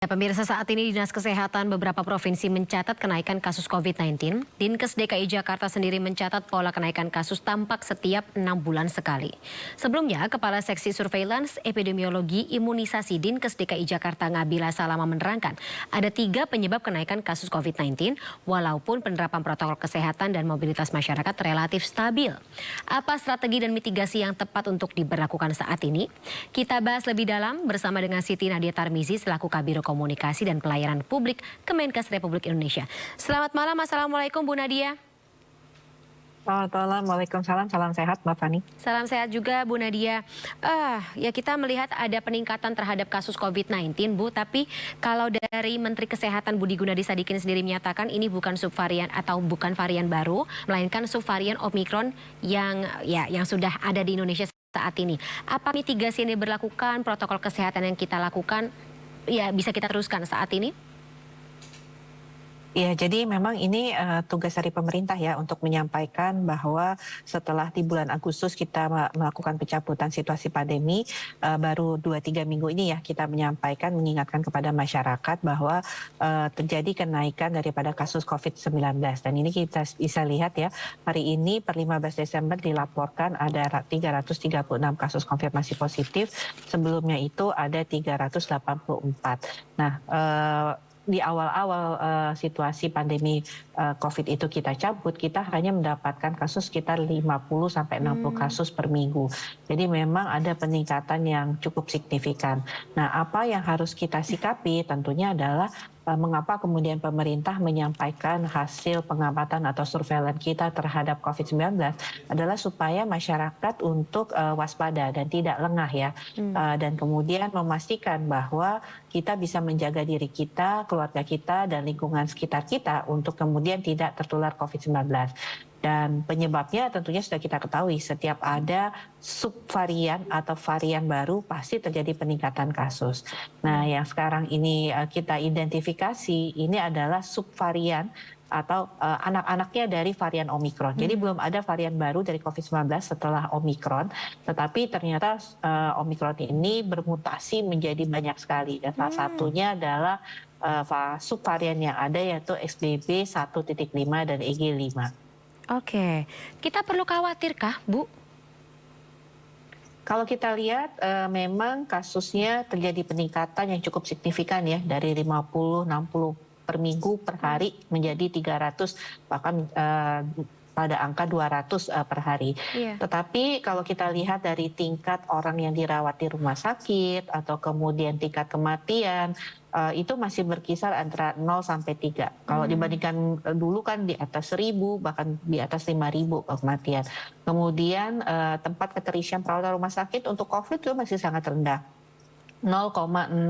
Ya, pemirsa, saat ini Dinas Kesehatan beberapa provinsi mencatat kenaikan kasus COVID-19. Dinkes DKI Jakarta sendiri mencatat pola kenaikan kasus tampak setiap 6 bulan sekali. Sebelumnya, Kepala Seksi Surveillance Epidemiologi Imunisasi Dinkes DKI Jakarta Ngabila Salama menerangkan ada 3 penyebab kenaikan kasus COVID-19 walaupun penerapan protokol kesehatan dan mobilitas masyarakat relatif stabil. Apa strategi dan mitigasi yang tepat untuk diberlakukan saat ini? Kita bahas lebih dalam bersama dengan Siti Nadia Tarmizi selaku Kabiro Komunikasi dan Pelayanan Publik Kemenkes Republik Indonesia. Selamat malam, Assalamualaikum Bu Nadia. Selamat malam, Waalaikumsalam, salam sehat Mbak Fani. Salam sehat juga Bu Nadia. Ya, kita melihat ada peningkatan terhadap kasus COVID-19 Bu, tapi kalau dari Menteri Kesehatan Budi Gunadi Sadikin sendiri menyatakan ini bukan subvarian atau bukan varian baru, melainkan subvarian Omicron yang sudah ada di Indonesia saat ini. Apa mitigasi yang diberlakukan, protokol kesehatan yang kita lakukan, ya bisa kita teruskan saat ini? Ya, jadi memang ini tugas dari pemerintah ya untuk menyampaikan bahwa setelah di bulan Agustus kita melakukan pencabutan situasi pandemi, baru 2-3 minggu ini ya kita menyampaikan, mengingatkan kepada masyarakat bahwa terjadi kenaikan daripada kasus COVID-19. Dan ini kita bisa lihat ya, hari ini per 15 Desember dilaporkan ada 336 kasus konfirmasi positif, sebelumnya itu ada 384. Nah, di awal-awal situasi pandemi COVID itu kita cabut, kita hanya mendapatkan kasus sekitar 50-60 kasus per minggu. Jadi memang ada peningkatan yang cukup signifikan. Nah, apa yang harus kita sikapi tentunya adalah mengapa kemudian pemerintah menyampaikan hasil pengamatan atau surveillance kita terhadap COVID-19 adalah supaya masyarakat untuk waspada dan tidak lengah ya. Dan kemudian memastikan bahwa kita bisa menjaga diri kita, keluarga kita, dan lingkungan sekitar kita untuk kemudian tidak tertular COVID-19. Dan penyebabnya tentunya sudah kita ketahui, setiap ada subvarian atau varian baru pasti terjadi peningkatan kasus. Nah, yang sekarang ini kita identifikasi ini adalah subvarian atau anak-anaknya dari varian Omicron. Jadi belum ada varian baru dari COVID-19 setelah Omicron, tetapi ternyata Omicron ini bermutasi menjadi banyak sekali. Dan salah satunya adalah subvarian yang ada yaitu XBB 1.5 dan EG5. Oke, kita perlu khawatirkah Bu? Kalau kita lihat memang kasusnya terjadi peningkatan yang cukup signifikan ya, dari 50-60 per minggu per hari menjadi 300, bahkan pada angka 200 per hari. Tetapi kalau kita lihat dari tingkat orang yang dirawat di rumah sakit atau kemudian tingkat kematian, itu masih berkisar antara 0 sampai 3. Kalau dibandingkan dulu kan di atas 1.000, bahkan di atas 5.000 kematian. Kemudian tempat keterisian perawatan rumah sakit untuk COVID itu masih sangat rendah. 0,06%.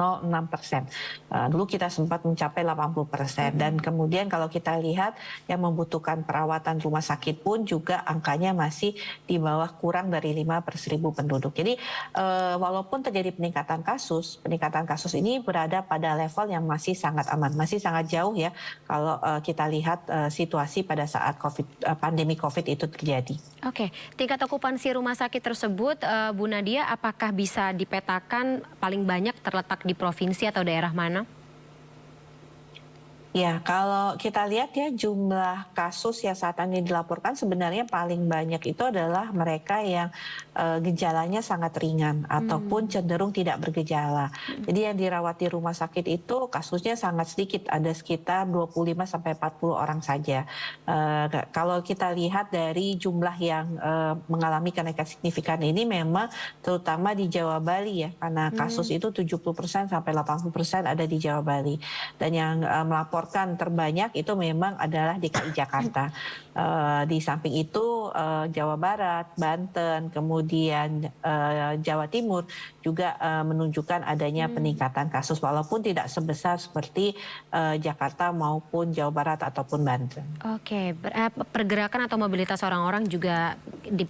Dulu kita sempat mencapai 80%. Dan kemudian kalau kita lihat yang membutuhkan perawatan rumah sakit pun juga angkanya masih di bawah kurang dari 5 per 1.000 penduduk. Jadi walaupun terjadi peningkatan kasus ini berada pada level yang masih sangat aman, masih sangat jauh ya kalau kita lihat situasi pada saat pandemi COVID itu terjadi. Oke, tingkat okupansi rumah sakit tersebut, Bu Nadia, apakah bisa dipetakan paling banyak terletak di provinsi atau daerah mana? Ya, kalau kita lihat ya jumlah kasus yang saat ini dilaporkan sebenarnya paling banyak itu adalah mereka yang gejalanya sangat ringan ataupun cenderung tidak bergejala. Jadi yang dirawat di rumah sakit itu kasusnya sangat sedikit, ada sekitar 25-40 orang saja. Kalau kita lihat dari jumlah yang mengalami kenaikan signifikan ini memang terutama di Jawa Bali ya, karena kasus itu 70% sampai 80% ada di Jawa Bali. Dan yang melaporkan terbanyak itu memang adalah DKI Jakarta. Di samping itu Jawa Barat, Banten, kemudian Jawa Timur juga menunjukkan adanya peningkatan kasus walaupun tidak sebesar seperti Jakarta maupun Jawa Barat ataupun Banten. Oke, pergerakan atau mobilitas orang-orang juga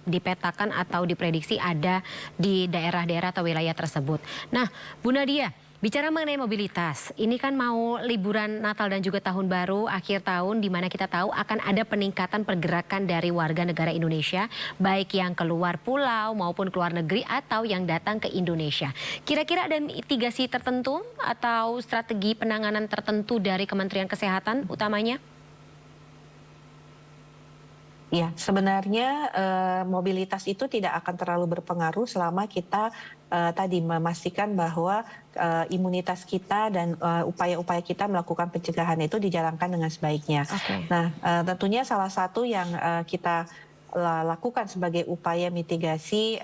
dipetakan atau diprediksi ada di daerah-daerah atau wilayah tersebut. Nah, Bu Nadia, Bicara mengenai mobilitas, ini kan mau liburan Natal dan juga Tahun Baru akhir tahun di mana kita tahu akan ada peningkatan pergerakan dari warga negara Indonesia, baik yang keluar pulau maupun keluar negeri atau yang datang ke Indonesia. Kira-kira ada mitigasi tertentu atau strategi penanganan tertentu dari Kementerian Kesehatan utamanya? Ya, sebenarnya mobilitas itu tidak akan terlalu berpengaruh selama kita tadi memastikan bahwa imunitas kita dan upaya-upaya kita melakukan pencegahan itu dijalankan dengan sebaiknya. Oke. Nah, tentunya salah satu yang kita lakukan sebagai upaya mitigasi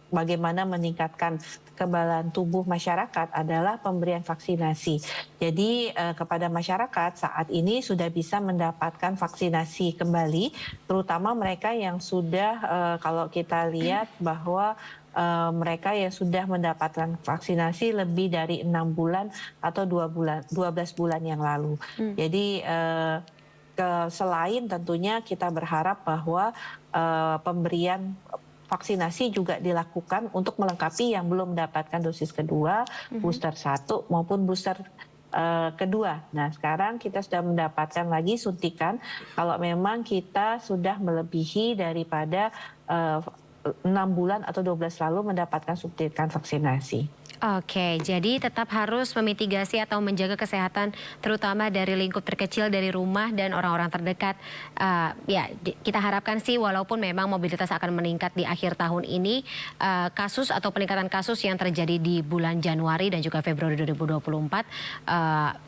bagaimana meningkatkan kekebalan tubuh masyarakat adalah pemberian vaksinasi. Jadi kepada masyarakat saat ini sudah bisa mendapatkan vaksinasi kembali, terutama mereka yang sudah kalau kita lihat bahwa mereka yang sudah mendapatkan vaksinasi lebih dari 6 bulan atau 12 bulan yang lalu. Jadi selain tentunya kita berharap bahwa pemberian vaksinasi juga dilakukan untuk melengkapi yang belum mendapatkan dosis kedua, booster 1 maupun booster kedua. Nah, sekarang kita sudah mendapatkan lagi suntikan kalau memang kita sudah melebihi daripada 6 bulan atau 12 lalu mendapatkan suntikan vaksinasi. Oke, jadi tetap harus memitigasi atau menjaga kesehatan terutama dari lingkup terkecil dari rumah dan orang-orang terdekat. Kita harapkan sih walaupun memang mobilitas akan meningkat di akhir tahun ini, kasus atau peningkatan kasus yang terjadi di bulan Januari dan juga Februari 2024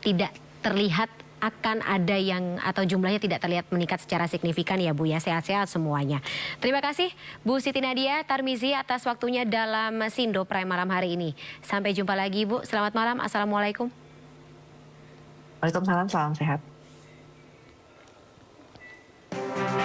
tidak terlihat akan ada yang atau jumlahnya tidak terlihat meningkat secara signifikan ya Bu ya, sehat-sehat semuanya. Terima kasih Bu Siti Nadia Tarmizi atas waktunya dalam Sindo Prime malam hari ini. Sampai jumpa lagi Bu, selamat malam, Assalamualaikum. Waalaikumsalam, salam sehat.